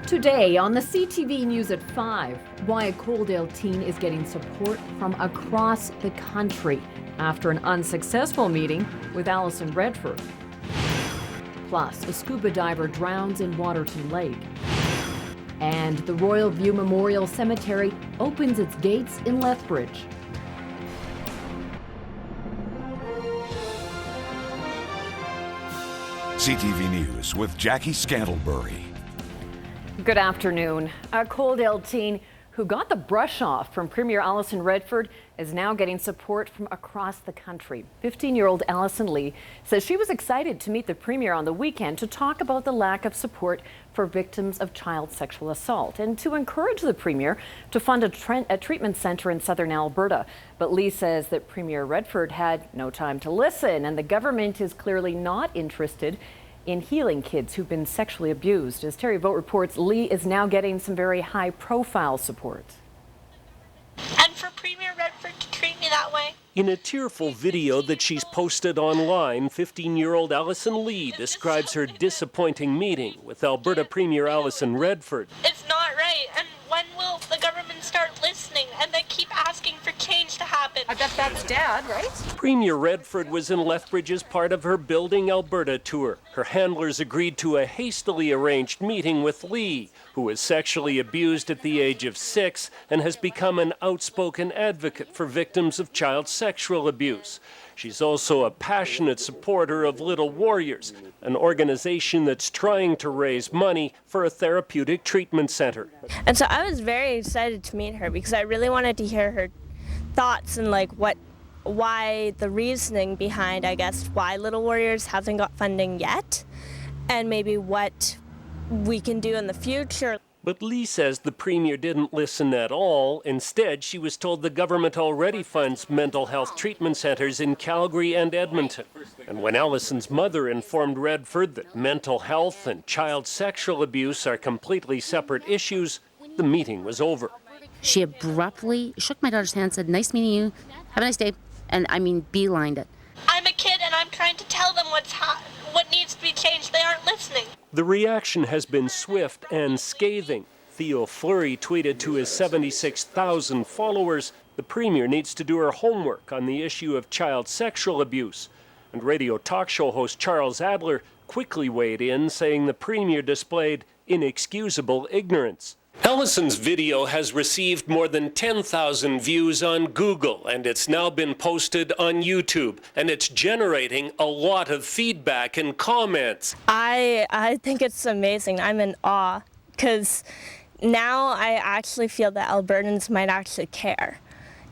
Today on the CTV News at 5, why a Coaldale teen is getting support from across the country after an unsuccessful meeting with Alison Redford. Plus, a scuba diver drowns in Waterton Lake. And the Royal View Memorial Cemetery opens its gates in Lethbridge. CTV News with Jackie Scantlebury. Good afternoon. A Coaldale teen who got the brush off from Premier Alison Redford is now getting support from across the country. 15-year-old Alison Lee says she was excited to meet the Premier on the weekend to talk about the lack of support for victims of child sexual assault and to encourage the Premier to fund a treatment centre in southern Alberta. But Lee says that Premier Redford had no time to listen, and the government is clearly not interested in healing kids who've been sexually abused. As Terry Vogt reports, Lee is now getting some very high-profile support. And for Premier Redford to treat me that way. In a tearful video that she's posted online, 15-year-old Alison Lee describes her disappointing meeting with Alberta Premier Alison Redford. It's not right, and when will the government start listening? And they keep asking for change to happen. I bet that's Dad, right? Premier Redford was in Lethbridge as part of her Building Alberta tour. Her handlers agreed to a hastily arranged meeting with Lee, who was sexually abused at the age of 6 and has become an outspoken advocate for victims of child sexual abuse. She's also a passionate supporter of Little Warriors, an organization that's trying to raise money for a therapeutic treatment center. And so I was very excited to meet her because I really wanted to hear her thoughts and why the reasoning behind, I guess, why Little Warriors hasn't got funding yet, and maybe what we can do in the future. But Lee says the Premier didn't listen at all. Instead, she was told the government already funds mental health treatment centres in Calgary and Edmonton. And when Alison's mother informed Redford that mental health and child sexual abuse are completely separate issues, the meeting was over. She abruptly shook my daughter's hand and said, "Nice meeting you. Have a nice day." And beelined it. I'm a kid and I'm trying to tell them what needs to be changed. They aren't listening. The reaction has been swift and scathing. Theo Fleury tweeted to his 76,000 followers, the Premier needs to do her homework on the issue of child sexual abuse. And radio talk show host Charles Adler quickly weighed in, saying the Premier displayed inexcusable ignorance. Alison's video has received more than 10,000 views on Google, and it's now been posted on YouTube, and it's generating a lot of feedback and comments. I think it's amazing. I'm in awe because now I actually feel that Albertans might actually care.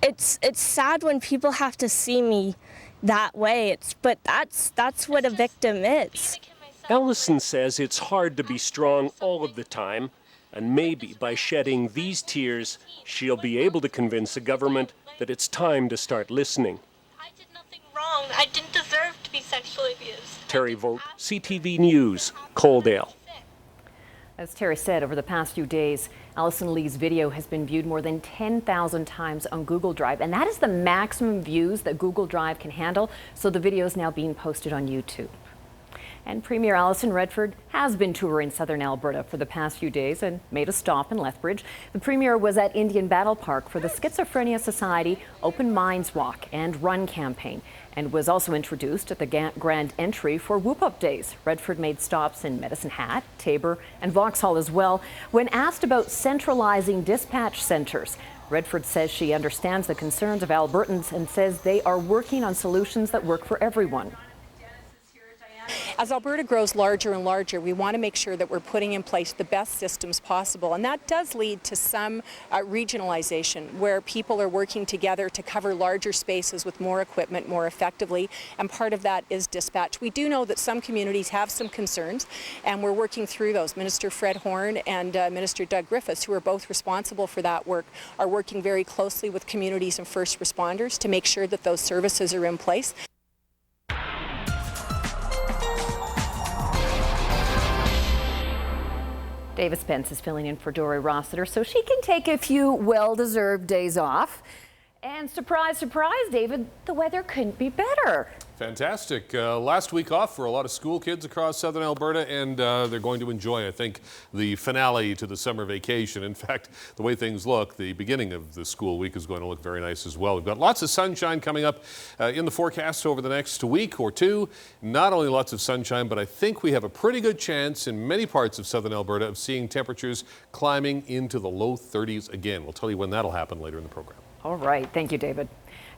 It's sad when people have to see me that way, but that's what a victim is. Alison says it's hard to be strong all of the time, and maybe by shedding these tears, she'll be able to convince the government that it's time to start listening. I did nothing wrong. I didn't deserve to be sexually abused. Terry Vogt, CTV News, Coaldale. As Terry said, over the past few days, Alison Lee's video has been viewed more than 10,000 times on Google Drive, and that is the maximum views that Google Drive can handle, so the video is now being posted on YouTube. And Premier Alison Redford has been touring southern Alberta for the past few days and made a stop in Lethbridge. The Premier was at Indian Battle Park for the Schizophrenia Society Open Minds Walk and Run campaign and was also introduced at the grand entry for Whoop Up Days. Redford made stops in Medicine Hat, Taber and Vauxhall as well. When asked about centralizing dispatch centres, Redford says she understands the concerns of Albertans and says they are working on solutions that work for everyone. As Alberta grows larger and larger, we want to make sure that we're putting in place the best systems possible, and that does lead to some regionalization where people are working together to cover larger spaces with more equipment more effectively, and part of that is dispatch. We do know that some communities have some concerns, and we're working through those. Minister Fred Horn and Minister Doug Griffiths, who are both responsible for that work, are working very closely with communities and first responders to make sure that those services are in place. Davis Pence is filling in for Dory Rossiter so she can take a few well-deserved days off. And surprise, surprise, David, the weather couldn't be better. Fantastic. Last week off for a lot of school kids across southern Alberta, and they're going to enjoy, I think, the finale to the summer vacation. In fact, the way things look, the beginning of the school week is going to look very nice as well. We've got lots of sunshine coming up in the forecast over the next week or two. Not only lots of sunshine, but I think we have a pretty good chance in many parts of southern Alberta of seeing temperatures climbing into the low 30s again. We'll tell you when that'll happen later in the program. All right. Thank you, David.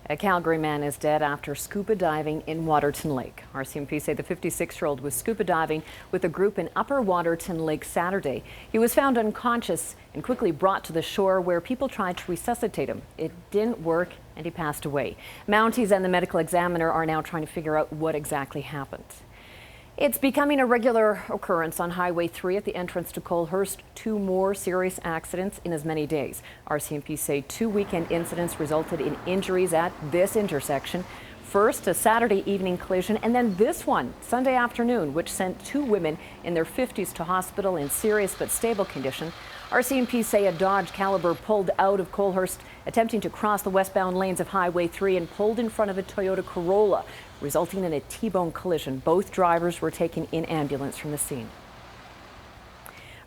A Calgary man is dead after scuba diving in Waterton Lake. RCMP say the 56-year-old was scuba diving with a group in Upper Waterton Lake Saturday. He was found unconscious and quickly brought to the shore where people tried to resuscitate him. It didn't work and he passed away. Mounties and the medical examiner are now trying to figure out what exactly happened. It's becoming a regular occurrence on Highway 3 at the entrance to Colehurst. 2 more serious accidents in as many days. RCMP say 2 weekend incidents resulted in injuries at this intersection. First, a Saturday evening collision, and then this one Sunday afternoon, which sent 2 women in their 50s to hospital in serious but stable condition. RCMP say a Dodge Caliber pulled out of Colehurst, attempting to cross the westbound lanes of Highway 3 and pulled in front of a Toyota Corolla, resulting in a T-bone collision. Both drivers were taken in ambulance from the scene.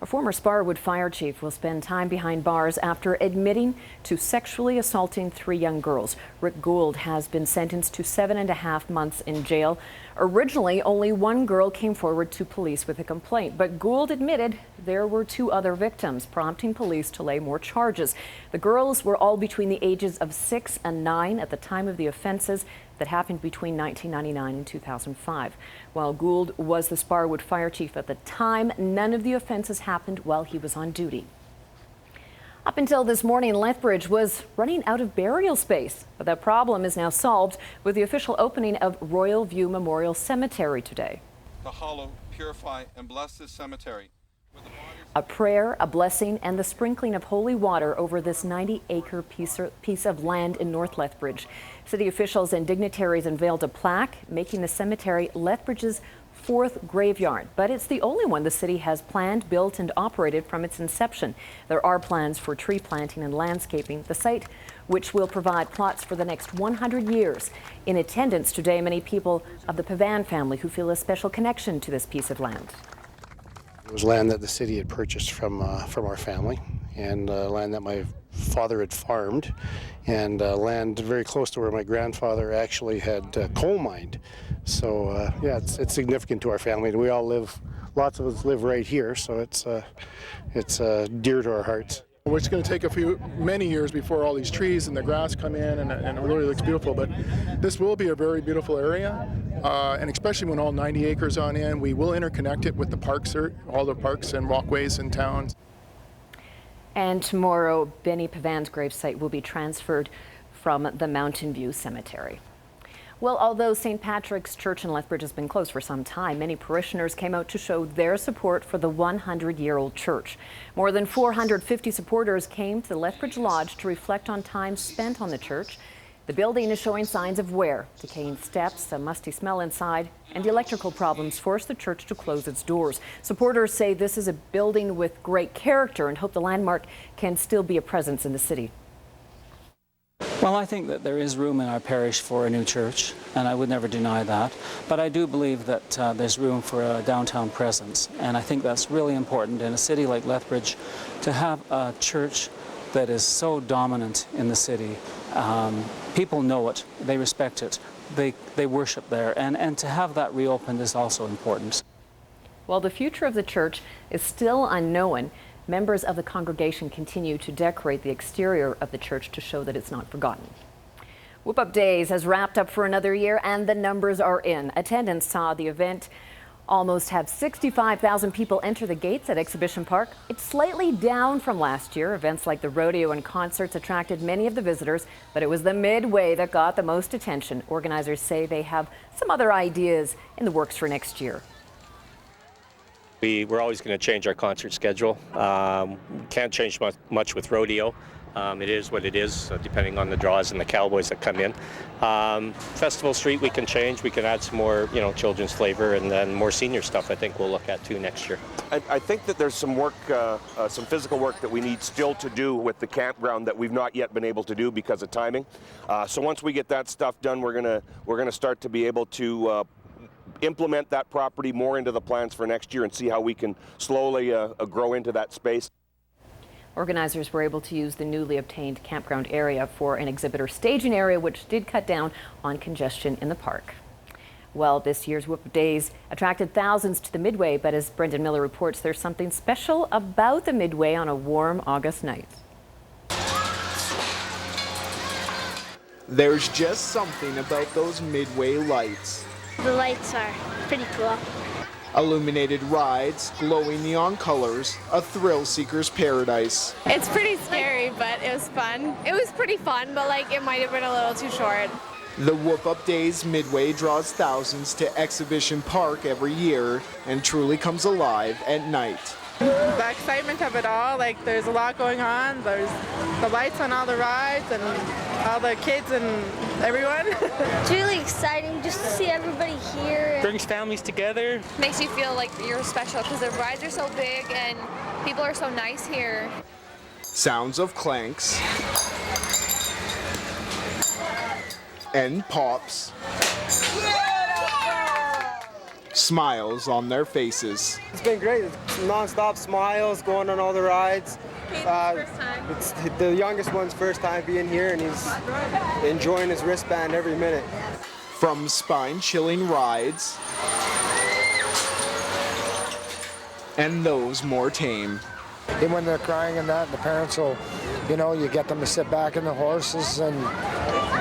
A former Sparwood fire chief will spend time behind bars after admitting to sexually assaulting 3 young girls. Rick Gould has been sentenced to 7.5 months in jail. Originally, only 1 girl came forward to police with a complaint, but Gould admitted there were 2 other victims, prompting police to lay more charges. The girls were all between the ages of 6 and 9 at the time of the offenses that happened between 1999 and 2005. While Gould was the Sparwood fire chief at the time, none of the offenses happened while he was on duty. Up until this morning, Lethbridge was running out of burial space, but that problem is now solved with the official opening of Royal View Memorial Cemetery today. The hollow, purify, and bless this cemetery. A prayer, a blessing, and the sprinkling of holy water over this 90-acre piece of land in North Lethbridge. City officials and dignitaries unveiled a plaque, making the cemetery Lethbridge's 4th graveyard, but it's the only one the city has planned, built, and operated from its inception. There are plans for tree planting and landscaping. The site, which will provide plots for the next 100 years. In attendance today, many people of the Pavan family who feel a special connection to this piece of land. It was land that the city had purchased from our family, and land that my father had farmed, and land very close to where my grandfather actually had coal mined. So yeah, it's significant to our family. We all live, lots of us live right here, so it's dear to our hearts. It's going to take many years before all these trees and the grass come in, and it really looks beautiful. But this will be a very beautiful area, and especially when all 90 acres on in, we will interconnect it with the parks, all the parks and walkways in town. And tomorrow, Benny Pavan's gravesite will be transferred from the Mountain View Cemetery. Well, although St. Patrick's Church in Lethbridge has been closed for some time, many parishioners came out to show their support for the 100-year-old church. More than 450 supporters came to the Lethbridge Lodge to reflect on time spent on the church. The building is showing signs of wear, decaying steps, a musty smell inside, and electrical problems forced the church to close its doors. Supporters say this is a building with great character and hope the landmark can still be a presence in the city. Well, I think that there is room in our parish for a new church, and I would never deny that. But I do believe that there's room for a downtown presence, and I think that's really important in a city like Lethbridge to have a church that is so dominant in the city. People know it, they respect it, they worship there, and to have that reopened is also important. While the future of the church is still unknown, members of the congregation continue to decorate the exterior of the church to show that it's not forgotten. Whoop Up Days has wrapped up for another year, and the numbers are in. Attendance saw the event almost have 65,000 people enter the gates at Exhibition Park. It's slightly down from last year. Events like the rodeo and concerts attracted many of the visitors, but it was the midway that got the most attention. Organizers say they have some other ideas in the works for next year. We're always going to change our concert schedule. Can't change much with rodeo. It is what it is, depending on the draws and the cowboys that come in. Festival Street we can change. We can add some more, children's flavor, and then more senior stuff I think we'll look at too next year. I think that there's some work, some physical work that we need still to do with the campground that we've not yet been able to do because of timing. So once we get that stuff done, we're gonna start to be able to implement that property more into the plans for next year and see how we can slowly grow into that space. Organizers were able to use the newly obtained campground area for an exhibitor staging area, which did cut down on congestion in the park. Well, this year's Whoop Days attracted thousands to the Midway, but as Brendan Miller reports, there's something special about the Midway on a warm August night. There's just something about those Midway lights. The lights are pretty cool. Illuminated rides, glowing neon colors, a thrill seeker's paradise. It's pretty scary, but it was fun. It was pretty fun, but it might have been a little too short. The Whoop Up Days Midway draws thousands to Exhibition Park every year and truly comes alive at night. The excitement of it all, there's a lot going on. There's the lights on all the rides and all the kids and everyone. It's really exciting just to see everybody here. Brings families together. Makes you feel like you're special because the rides are so big and people are so nice here. Sounds of clanks and pops. Smiles on their faces. It's been great. It's non-stop smiles going on all the rides. It's the youngest one's first time being here, and he's enjoying his wristband every minute. From spine-chilling rides and those more tame. And when they're crying and that, the parents will, you get them to sit back in the horses and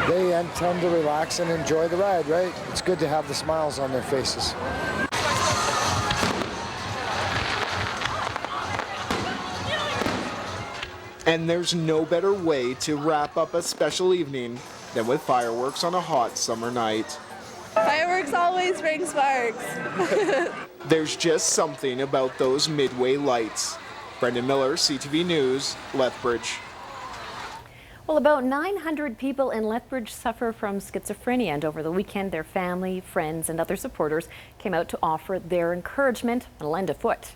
they tend to relax and enjoy the ride, right? It's good to have the smiles on their faces. And there's no better way to wrap up a special evening than with fireworks on a hot summer night. Fireworks always bring sparks. There's just something about those Midway lights. Brendan Miller, CTV News, Lethbridge. Well, about 900 people in Lethbridge suffer from schizophrenia, and over the weekend their family, friends and other supporters came out to offer their encouragement and lend a foot.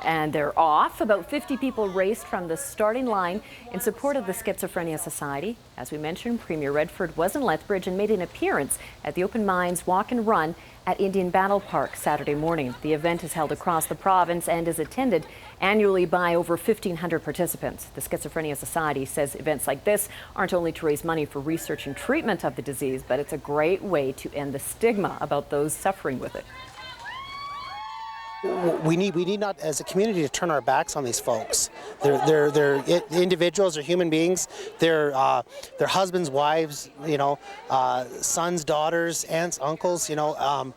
And they're off. About 50 people raced from the starting line in support of the Schizophrenia Society. As we mentioned, Premier Redford was in Lethbridge and made an appearance at the Open Minds Walk and Run at Indian Battle Park Saturday morning. The event is held across the province and is attended annually by over 1,500 participants. The Schizophrenia Society says events like this aren't only to raise money for research and treatment of the disease, but it's a great way to end the stigma about those suffering with it. We need not, as a community, to turn our backs on these folks. They're individuals, they're human beings. They're husbands, wives, sons, daughters, aunts, uncles. I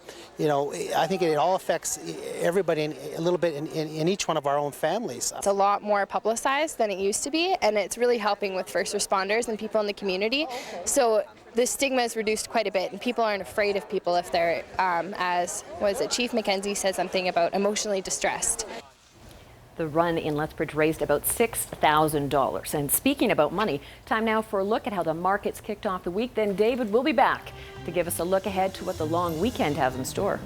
think it all affects everybody a little bit in each one of our own families. It's a lot more publicized than it used to be, and it's really helping with first responders and people in the community. So the stigma is reduced quite a bit, and people aren't afraid of people if they're, Chief McKenzie said something about emotionally distressed. The run in Lethbridge raised about $6,000. And speaking about money, time now for a look at how the markets kicked off the week. Then David will be back to give us a look ahead to what the long weekend has in store.